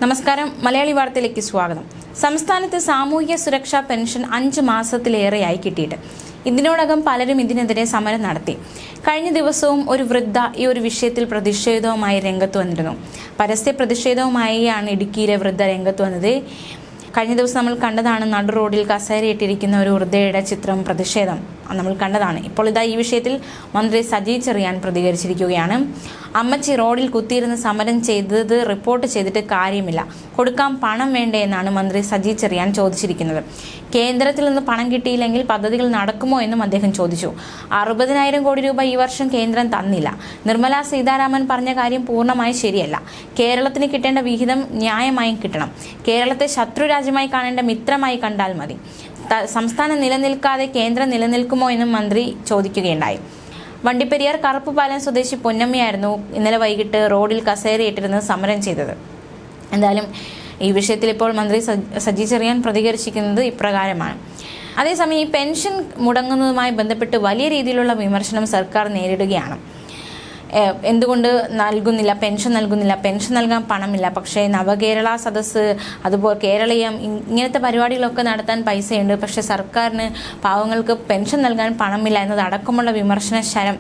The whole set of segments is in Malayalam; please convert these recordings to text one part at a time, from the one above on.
നമസ്കാരം. മലയാളി വാർത്തയിലേക്ക് സ്വാഗതം. സംസ്ഥാനത്ത് സാമൂഹ്യ സുരക്ഷാ പെൻഷൻ 5 മാസത്തിലേറെയായി കിട്ടിയിട്ട് ഇതിനോടകം പലരും ഇതിനെതിരെ സമരം നടത്തി. കഴിഞ്ഞ ദിവസവും ഒരു വൃദ്ധ ഈ ഒരു വിഷയത്തിൽ പ്രതിഷേധവുമായി രംഗത്ത് വന്നിരുന്നു. പരസ്യ പ്രതിഷേധവുമായാണ് ഇടുക്കിയിലെ വൃദ്ധ രംഗത്ത് വന്നത്. കഴിഞ്ഞ ദിവസം നമ്മൾ കണ്ടതാണ് നടു റോഡിൽ കസേരയിട്ടിരിക്കുന്ന ഒരു വൃദ്ധയുടെ ചിത്രം പ്രതിഷേധം നമ്മൾ കണ്ടതാണ്. ഇപ്പോൾ ഇതാ ഈ വിഷയത്തിൽ മന്ത്രി സജി ചെറിയാൻ പ്രതികരിച്ചിരിക്കുകയാണ്. അമ്മച്ചി റോഡിൽ കുത്തിയിരുന്ന് സമരം ചെയ്തത് റിപ്പോർട്ട് ചെയ്തിട്ട് കാര്യമില്ല, കൊടുക്കാൻ പണം വേണ്ടേ എന്നാണ് മന്ത്രി സജി ചെറിയാൻ ചോദിച്ചിരിക്കുന്നത്. കേന്ദ്രത്തിൽ നിന്ന് പണം കിട്ടിയില്ലെങ്കിൽ പദ്ധതികൾ നടക്കുമോ എന്നും അദ്ദേഹം ചോദിച്ചു. 60,000 കോടി രൂപ ഈ വർഷം കേന്ദ്രം തന്നില്ല. നിർമ്മല സീതാരാമൻ പറഞ്ഞ കാര്യം പൂർണ്ണമായി ശരിയല്ല. കേരളത്തിന് കിട്ടേണ്ട വിഹിതം ന്യായമായും കിട്ടണം. കേരളത്തെ ശത്രു രാജ്യമായി കാണേണ്ട മിത്രമായി കണ്ടാൽ മതി. സംസ്ഥാനം നിലനിൽക്കാതെ കേന്ദ്രം നിലനിൽക്കുമോ എന്നും മന്ത്രി ചോദിക്കുകയുണ്ടായി. വണ്ടിപ്പെരിയാർ കറുപ്പുപാലം സ്വദേശി പൊന്നമ്മയായിരുന്നു ഇന്നലെ വൈകിട്ട് റോഡിൽ കസേരയിട്ടിരുന്ന് സമരം ചെയ്തത്. എന്തായാലും ഈ വിഷയത്തിൽ ഇപ്പോൾ മന്ത്രി സജി ചെറിയാൻ പ്രതികരിച്ചിരിക്കുന്നത് ഇപ്രകാരമാണ്. അതേസമയം ഈ പെൻഷൻ മുടങ്ങുന്നതുമായി ബന്ധപ്പെട്ട് വലിയ രീതിയിലുള്ള വിമർശനം സർക്കാർ നേരിടുകയാണ്. എന്തുകൊണ്ട് നൽകുന്നില്ല, പെൻഷൻ നൽകാൻ പണമില്ല. പക്ഷേ നവകേരള സദസ്സ്, അതുപോലെ കേരളീയം, ഇങ്ങനത്തെ പരിപാടികളൊക്കെ നടത്താൻ പൈസയുണ്ട്. പക്ഷേ സർക്കാരിന് പാവങ്ങൾക്ക് പെൻഷൻ നൽകാൻ പണമില്ല എന്നതടക്കമുള്ള വിമർശന ശരം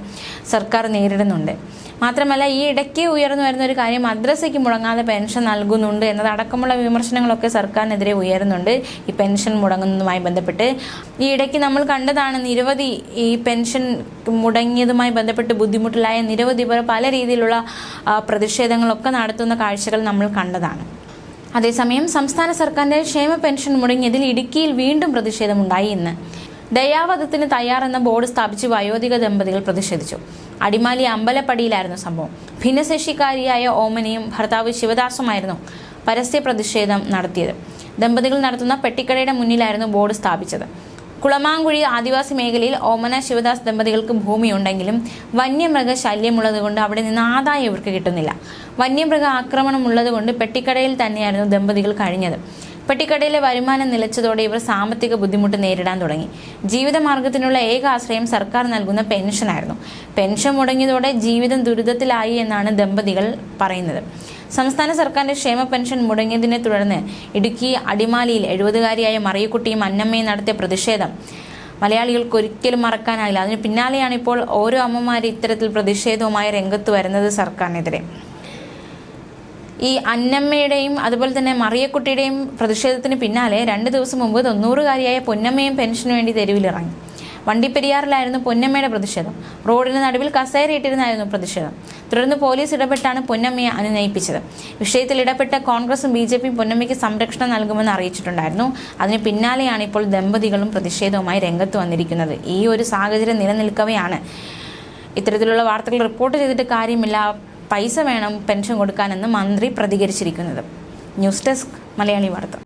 സർക്കാർ നേരിടുന്നുണ്ട്. മാത്രമല്ല ഈ ഇടയ്ക്ക് ഉയർന്നു വരുന്ന ഒരു കാര്യം, മദ്രസയ്ക്ക് മുടങ്ങാതെ പെൻഷൻ നൽകുന്നുണ്ട് എന്നതടക്കമുള്ള വിമർശനങ്ങളൊക്കെ സർക്കാരിനെതിരെ ഉയരുന്നുണ്ട്. ഈ പെൻഷൻ മുടങ്ങുന്നതുമായി ബന്ധപ്പെട്ട് ഈ ഇടയ്ക്ക് നമ്മൾ കണ്ടതാണ്, നിരവധി ഈ പെൻഷൻ മുടങ്ങിയതുമായി ബന്ധപ്പെട്ട് ബുദ്ധിമുട്ടിലായ നിരവധി പേർ പല രീതിയിലുള്ള പ്രതിഷേധങ്ങളൊക്കെ നടത്തുന്ന കാഴ്ചകൾ നമ്മൾ കണ്ടതാണ്. അതേസമയം സംസ്ഥാന സർക്കാരിന്റെ ക്ഷേമ പെൻഷൻ മുടങ്ങിയതിൽ ഇടുക്കിയിൽ വീണ്ടും പ്രതിഷേധമുണ്ടായി. ഇന്ന് ദയാവധത്തിന് തയ്യാറെന്ന ബോർഡ് സ്ഥാപിച്ച് വയോധിക ദമ്പതികൾ പ്രതിഷേധിച്ചു. അടിമാലി അമ്പലപ്പടിയിലായിരുന്നു സംഭവം. ഭിന്നശേഷിക്കാരിയായ ഓമനയും ഭർത്താവ് ശിവദാസുമായിരുന്നു പരസ്യ പ്രതിഷേധം നടത്തിയത്. ദമ്പതികൾ നടത്തുന്ന പെട്ടിക്കടയുടെ മുന്നിലായിരുന്നു ബോർഡ് സ്ഥാപിച്ചത്. കുളമാങ്കുഴി ആദിവാസി മേഖലയിൽ ഓമന ശിവദാസ് ദമ്പതികൾക്ക് ഭൂമിയുണ്ടെങ്കിലും വന്യമൃഗ ശല്യമുള്ളതുകൊണ്ട് അവിടെ നിന്ന് ആദായം ഇവർക്ക് കിട്ടുന്നില്ല. വന്യമൃഗ ആക്രമണം ഉള്ളതുകൊണ്ട് പെട്ടിക്കടയിൽ തന്നെയായിരുന്നു ദമ്പതികൾ കഴിഞ്ഞത്. പെട്ടിക്കടയിലെ വരുമാനം നിലച്ചതോടെ ഇവർ സാമ്പത്തിക ബുദ്ധിമുട്ട് നേരിടാൻ തുടങ്ങി. ജീവിതമാർഗത്തിനുള്ള ഏക ആശ്രയം സർക്കാർ നൽകുന്ന പെൻഷനായിരുന്നു. പെൻഷൻ മുടങ്ങിയതോടെ ജീവിതം ദുരിതത്തിലായി എന്നാണ് ദമ്പതികൾ പറയുന്നത്. സംസ്ഥാന സർക്കാരിന്റെ ക്ഷേമ പെൻഷൻ മുടങ്ങിയതിനെ തുടർന്ന് ഇടുക്കി അടിമാലിയിൽ 70-കാരിയായ മറിയക്കുട്ടിയും അന്നമ്മയും നടത്തിയ പ്രതിഷേധം മലയാളികൾക്ക് ഒരിക്കലും മറക്കാനായില്ല. അതിന് പിന്നാലെയാണ് ഇപ്പോൾ ഓരോ അമ്മമാരും ഇത്തരത്തിൽ പ്രതിഷേധവുമായി രംഗത്ത് വരുന്നത് സർക്കാരിനെതിരെ. ഈ അന്നമ്മയുടെയും അതുപോലെ തന്നെ മറിയക്കുട്ടിയുടെയും പ്രതിഷേധത്തിന് പിന്നാലെ 2 ദിവസം മുമ്പ് 90-കാരിയായ പൊന്നമ്മയും പെൻഷന് വേണ്ടി തെരുവിലിറങ്ങി. വണ്ടിപ്പെരിയാറിലായിരുന്നു പൊന്നമ്മയുടെ പ്രതിഷേധം. റോഡിന് നടുവിൽ കസേരയിട്ടിരുന്നായിരുന്നു പ്രതിഷേധം. തുടർന്ന് പോലീസ് ഇടപെട്ടാണ് പൊന്നമ്മയെ അനുനയിപ്പിച്ചത്. വിഷയത്തിൽ ഇടപെട്ട കോൺഗ്രസും BJPയും പൊന്നമ്മയ്ക്ക് സംരക്ഷണം നൽകുമെന്ന് അറിയിച്ചിട്ടുണ്ടായിരുന്നു. അതിന് പിന്നാലെയാണ് ഇപ്പോൾ ദമ്പതികളും പ്രതിഷേധവുമായി രംഗത്ത് വന്നിരിക്കുന്നത്. ഈ ഒരു സാഹചര്യം നിലനിൽക്കവെയാണ് ഇത്തരത്തിലുള്ള വാർത്തകൾ റിപ്പോർട്ട് ചെയ്തിട്ട് കാര്യമില്ല, പൈസ വേണം പെൻഷൻ കൊടുക്കാനെന്ന് മന്ത്രി പ്രതികരിച്ചിരിക്കുന്നത്. ന്യൂസ് ഡെസ്ക് മലയാളി വാർത്ത.